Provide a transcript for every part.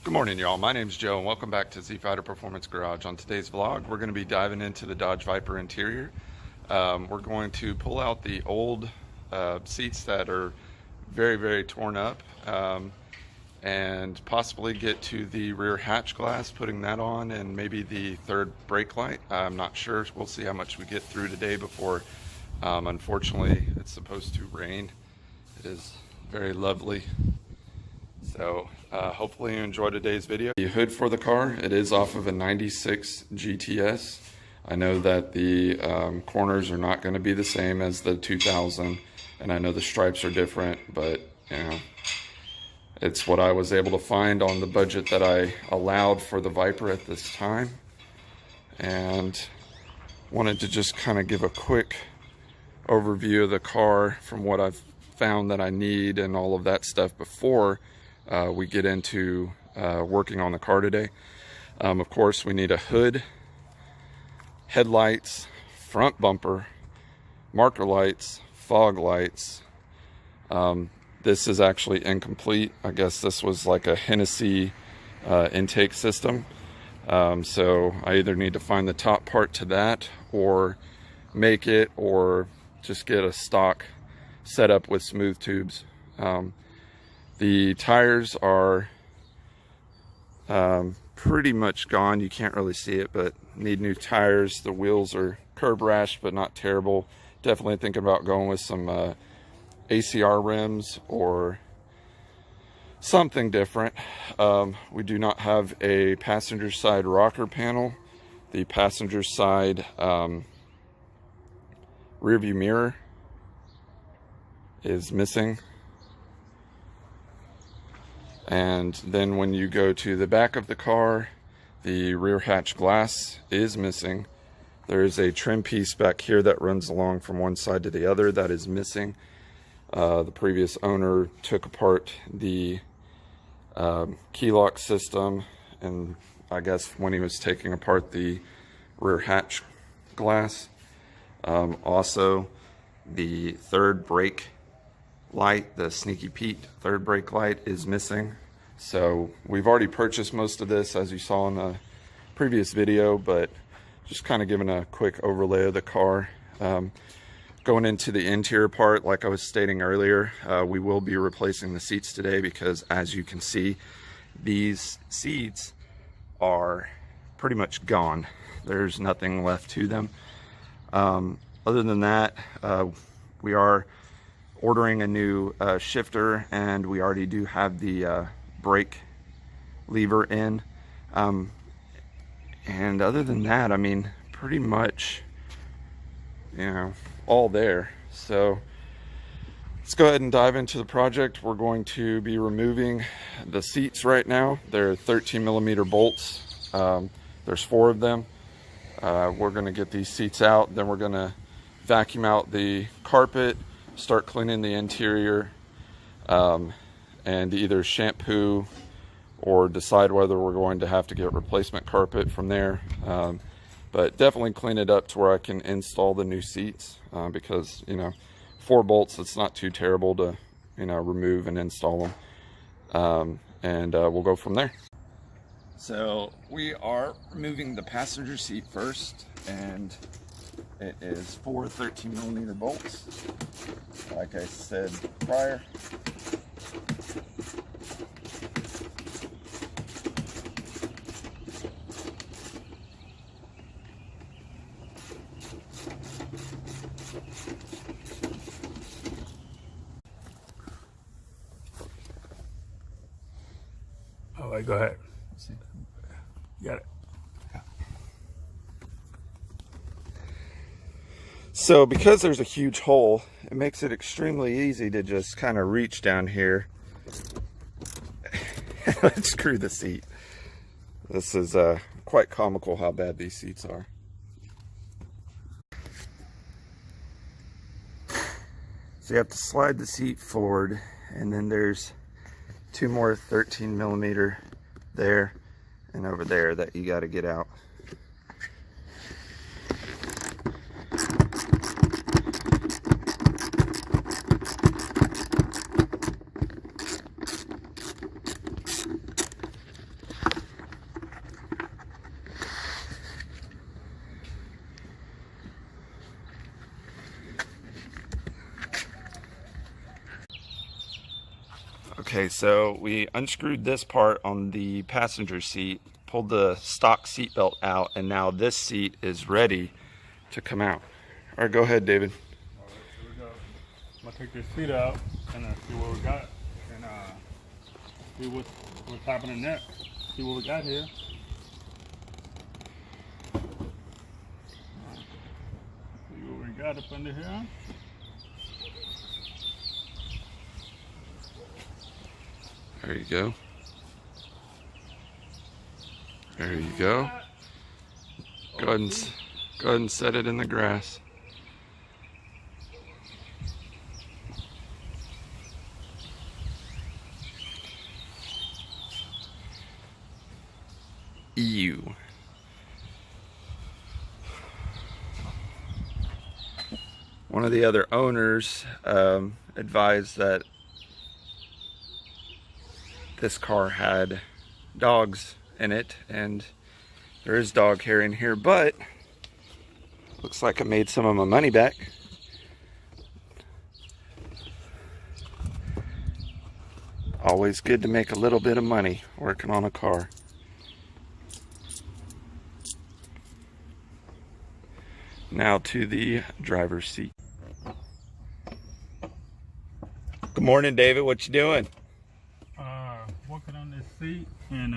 Good morning, y'all. My name's Joe, and welcome back to Z Fighter Performance Garage. On today's vlog, we're going to be diving into the Dodge Viper interior. We're going to pull out the old seats that are very torn up, and possibly get to the rear hatch glass, putting that on, and maybe the third brake light. I'm not sure. We'll see how much we get through today before, unfortunately, it's supposed to rain. It is very lovely. So hopefully you enjoyed today's video. The hood for the car, it is off of a 96 GTS. I know that the corners are not going to be the same as the 2000, and I know the stripes are different, but you know, it's what I was able to find on the budget that I allowed for the Viper at this time. And wanted to just kind of give a quick overview of the car from what I've found that I need and all of that stuff before we get into working on the car today. Of course, we need a hood, headlights, front bumper, marker lights, fog lights. This is actually incomplete. I guess this was like a Hennessy intake system. So I either need to find the top part to that or make it, or just get a stock setup with smooth tubes. The tires are pretty much gone. You can't really see it, but need new tires. The wheels are curb rash, but not terrible. Definitely thinking about going with some ACR rims or something different. We do not have a passenger side rocker panel. The passenger side rear view mirror is missing. And then when you go to the back of the car, the rear hatch glass is missing. There is a trim piece back here that runs along from one side to the other that is missing. The previous owner took apart the key lock system, and I guess when he was taking apart the rear hatch glass. Also, the third brake light, the Sneaky Pete third brake light, is missing. So we've already purchased most of this, as you saw in the previous video, but just kind of giving a quick overlay of the car. Going into the interior part, like I was stating earlier, we will be replacing the seats today because, as you can see, these seats are pretty much gone. There's nothing left to them. Other than that, we are ordering a new shifter, and we already do have the brake lever in. And other than that, I mean, pretty much, you know, all there. So let's go ahead and dive into the project. We're going to be removing the seats right now. They're 13mm bolts. There's 4 of them. We're going to get these seats out, then we're going to vacuum out the carpet, start cleaning the interior, and either shampoo or decide whether we're going to have to get replacement carpet from there. But definitely clean it up to where I can install the new seats, because, you know, 4 bolts, it's not too terrible to, you know, remove and install them. And we'll go from there. So we are removing the passenger seat first, and it is 4 13mm bolts, like I said prior. All right, go ahead. Got it. So because there's a huge hole, it makes it extremely easy to just kind of reach down here and unscrew the seat. This is quite comical how bad these seats are. So you have to slide the seat forward, and then there's 2 more 13mm there and over there that you got to get out. Okay, so we unscrewed this part on the passenger seat, pulled the stock seat belt out, and now this seat is ready to come out. All right, go ahead, David. All right, here we go. I'm gonna take this seat out and see what we got, and see what's happening next. See what we got here. See what we got up under here. There you go. There you go. Go ahead and set it in the grass. Ew. One of the other owners advised that this car had dogs in it, and there is dog hair in here, but looks like I made some of my money back. Always good to make a little bit of money working on a car. Now to the driver's seat. Good morning, David. What you doing? Working on this seat and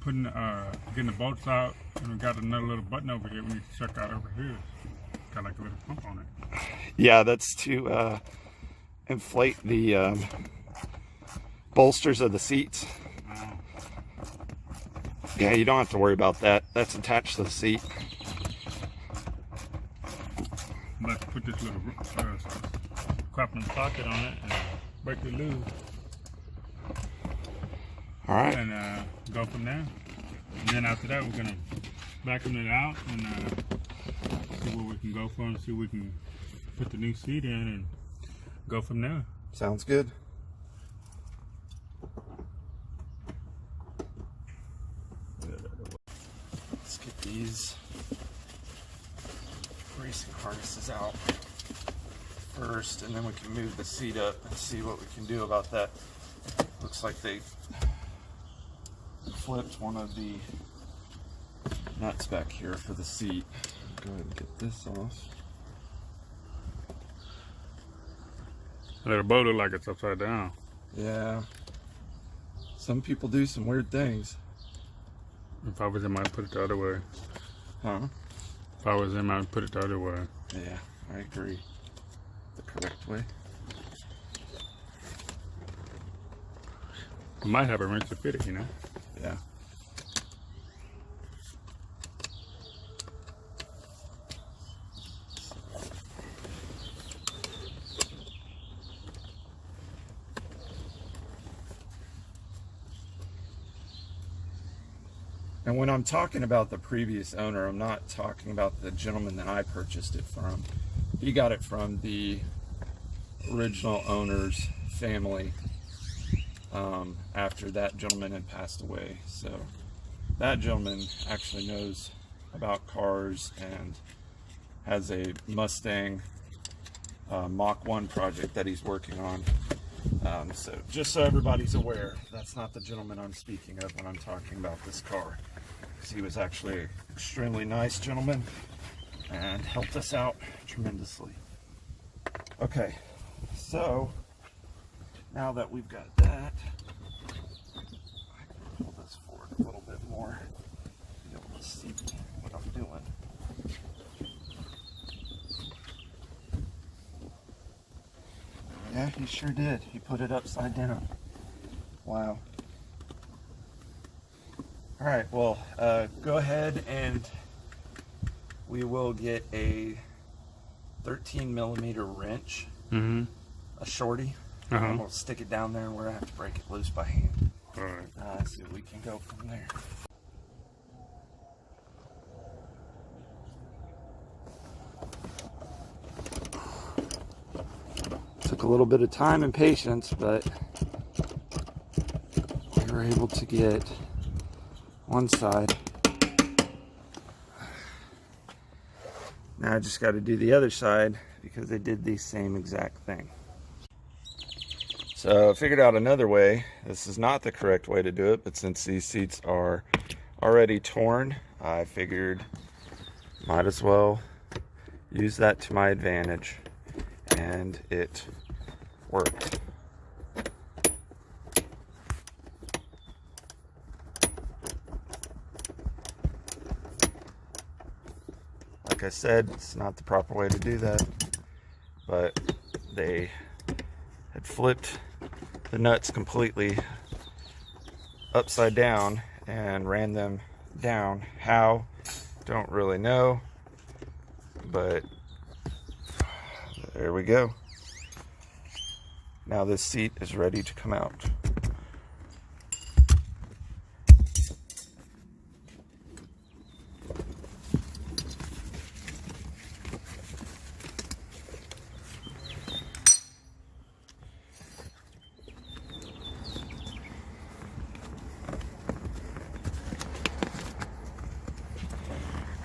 getting the bolts out, and we got another little button over here we need to check out over here. Got like a little pump on it. Yeah, that's to inflate the bolsters of the seats. Yeah, you don't have to worry about that. That's attached to the seat. Let's put this little crap in the socket on it and break it loose. All right. And go from there. And then after that, we're gonna vacuum it out and see where we can go from, and see if we can put the new seat in and go from there. Sounds good. Let's get these racing harnesses out first, and then we can move the seat up and see what we can do about that. Looks like they flipped one of the nuts back here for the seat. Go ahead and get this off. The boat look like it's upside down. Yeah. Some people do some weird things. If I was him, I'd put it the other way. Huh? If I was him, I'd put it the other way. Yeah, I agree. The correct way. I might have a wrench to fit it, you know? Yeah. And when I'm talking about the previous owner, I'm not talking about the gentleman that I purchased it from. He got it from the original owner's family after that gentleman had passed away. So that gentleman actually knows about cars and has a Mustang Mach 1 project that he's working on. So just so everybody's aware, that's not the gentleman I'm speaking of when I'm talking about this car. He was actually an extremely nice gentleman and helped us out tremendously. Okay, so now that we've got that, I can pull this forward a little bit more to be able to see what I'm doing. Yeah, he sure did. He put it upside down. Wow. All right, well, go ahead and we will get a 13mm wrench, a shorty. And we'll stick it down there, and we're gonna have to break it loose by hand. All right. See if we can go from there. Took a little bit of time and patience, but we were able to get one side. Now I just got to do the other side because they did the same exact thing. So So I figured out another way. This is not the correct way to do it, but since these seats are already torn, I figured might as well use that to my advantage, and it worked. Like I said, it's not the proper way to do that, but they had flipped the nuts completely upside down and ran them down. How? Don't really know, but there we go. Now this seat is ready to come out.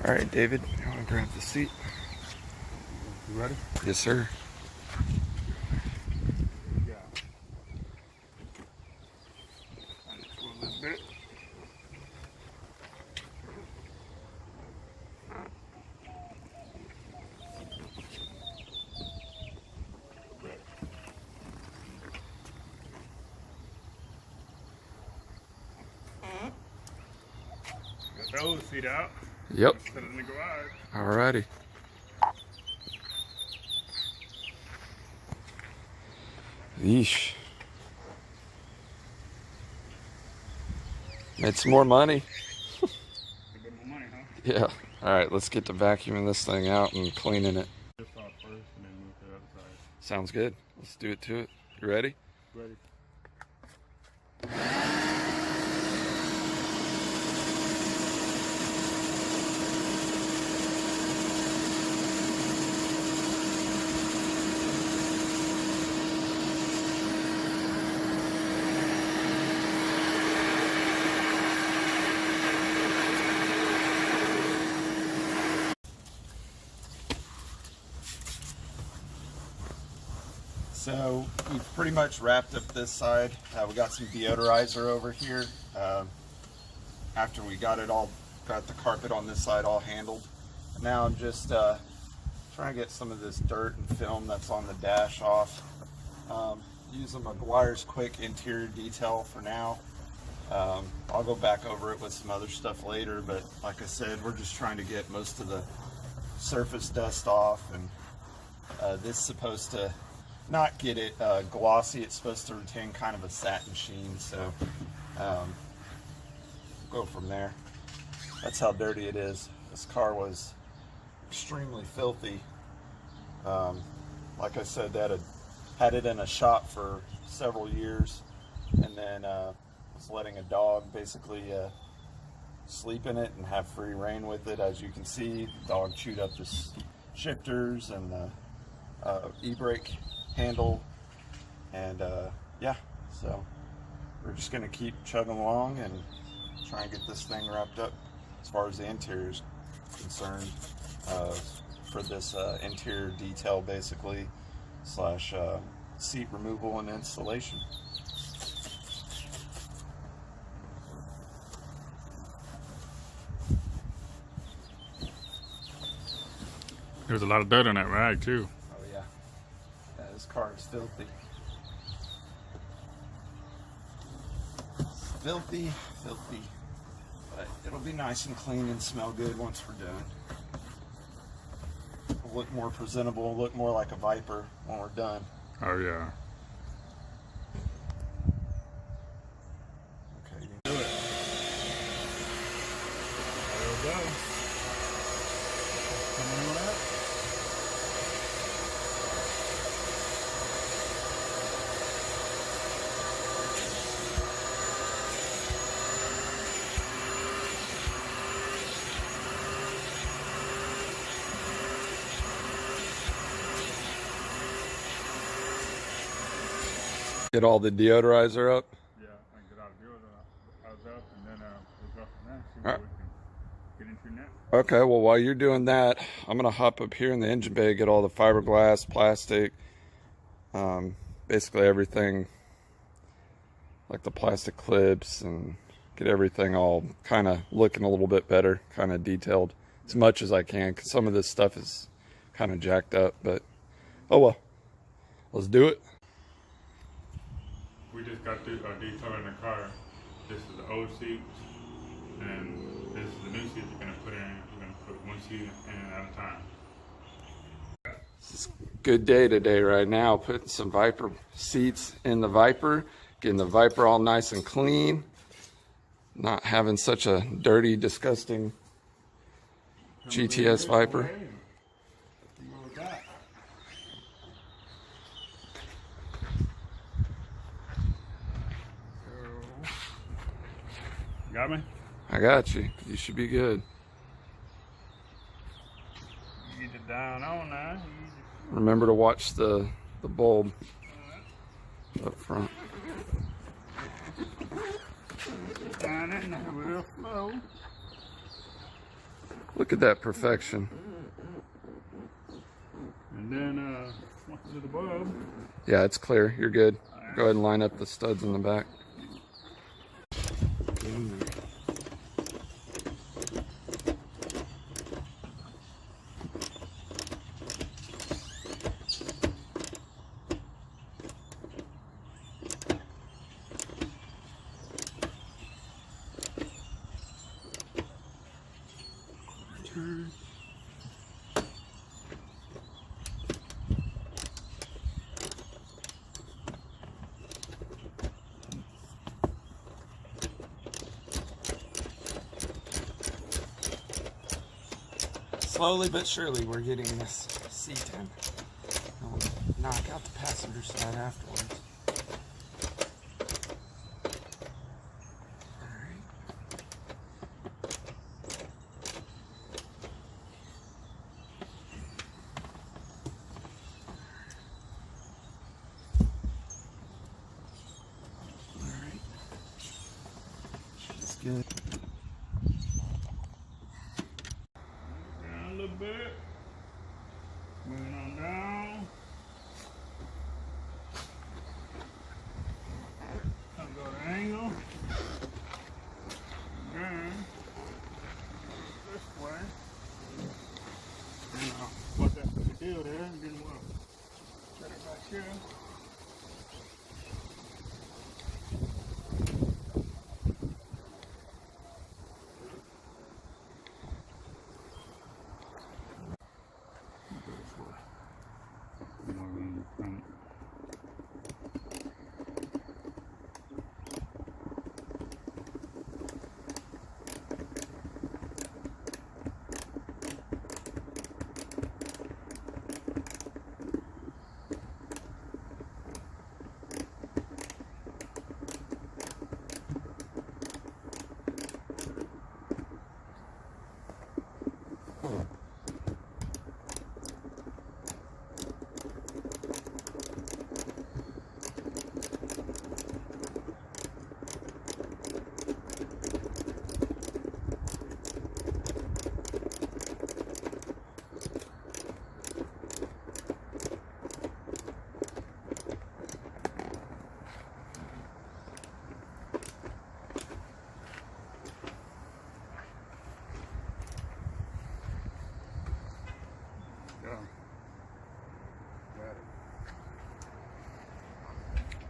All right, David, you want to grab the seat? You ready? Yes, sir. Yeah. I just go a little bit. Got the old seat out. Yep. Put it in the garage. Alrighty. Yeesh. Made some more money. A bit more money, huh? Yeah. Alright, let's get to vacuuming this thing out and cleaning it. Just off first and then move to the other side. Sounds good. Let's do it to it. You ready? Ready? So we've pretty much wrapped up this side. We got some deodorizer over here. After we got the carpet on this side all handled. Now I'm just trying to get some of this dirt and film that's on the dash off. Using McGuire's quick interior detail for now. I'll go back over it with some other stuff later, but like I said, we're just trying to get most of the surface dust off, and this is supposed to not get it glossy. It's supposed to retain kind of a satin sheen, so go from there. That's how dirty it is. This car was extremely filthy. Like I said, that had it in a shop for several years, and then was letting a dog basically sleep in it and have free reign with it. As you can see, the dog chewed up the shifters and the e-brake handle, and yeah, so we're just gonna keep chugging along and try and get this thing wrapped up as far as the interior is concerned, for this interior detail basically slash seat removal and installation. There's a lot of dirt on that rag too. Oh yeah, this car is filthy. Filthy, filthy. But it'll be nice and clean and smell good once we're done. It'll look more presentable, look more like a Viper when we're done. Oh yeah. Okay. Do it. There we go. Coming on up. Get all the deodorizer up. Yeah, I can get out of here. I was up, and then we'll go from there. See what we can get into next. Okay, well, while you're doing that, I'm going to hop up here in the engine bay, get all the fiberglass, plastic, basically everything like the plastic clips, and get everything all kind of looking a little bit better, kind of detailed as much as I can, because some of this stuff is kind of jacked up, but oh well. Let's do it. We just got through detailing the car. This is the old seats, and this is the new seats we're gonna put in. We're gonna put one seat in at a time. It's a good day today right now, putting some Viper seats in the Viper, getting the Viper all nice and clean, not having such a dirty, disgusting GTS Viper. Got me? I got you. You should be good. Get it down on now. Remember to watch the bulb up front. Down it now, real slow. Look at that perfection. And then once it's to the bulb. Yeah, it's clear. You're good. Go ahead and line up the studs in the back. Turn. Slowly but surely, we're getting this seat in. We'll knock out the passenger side afterwards. Good. Down a little bit. Moving on down. Come go to angle. And this way. And what that's going to do there, and then we'll set it back here.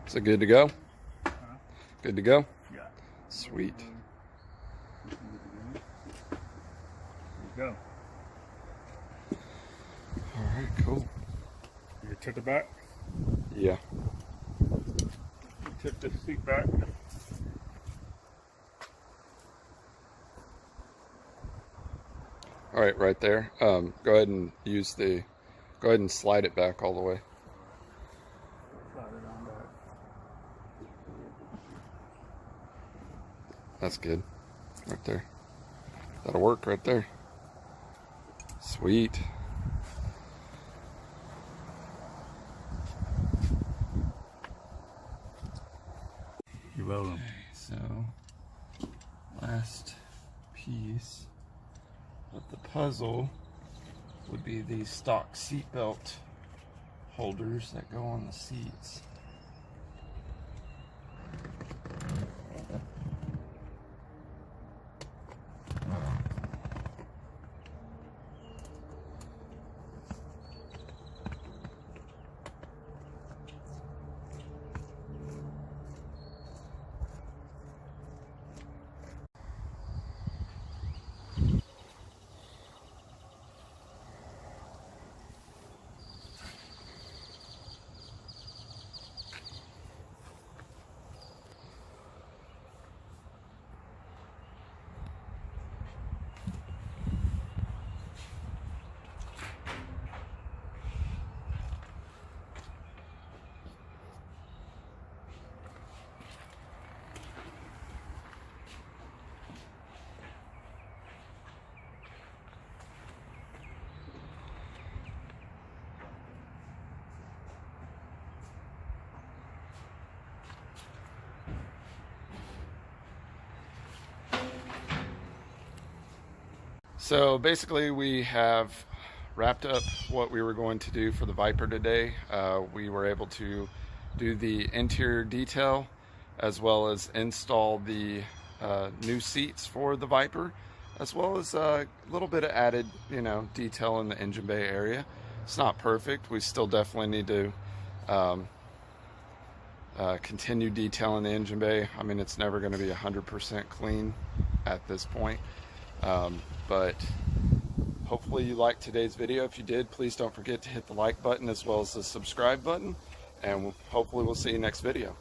Is it good to go? Good to go? Yeah. Sweet. There you go. All right, cool. You took it back? Yeah. You took the seat back? All right, right there. Go ahead and go ahead and slide it back all the way. Slide it on back. That's good. Right there. That'll work right there. Sweet. You're welcome. Okay, so last piece of the puzzle would be these stock seatbelt holders that go on the seats. So basically we have wrapped up what we were going to do for the Viper today. We were able to do the interior detail as well as install the new seats for the Viper, as well as a little bit of added, detail in the engine bay area. It's not perfect. We still definitely need to continue detailing the engine bay. I mean, it's never going to be 100% clean at this point, but hopefully you liked today's video. If you did, please don't forget to hit the like button as well as the subscribe button, and hopefully we'll see you next video.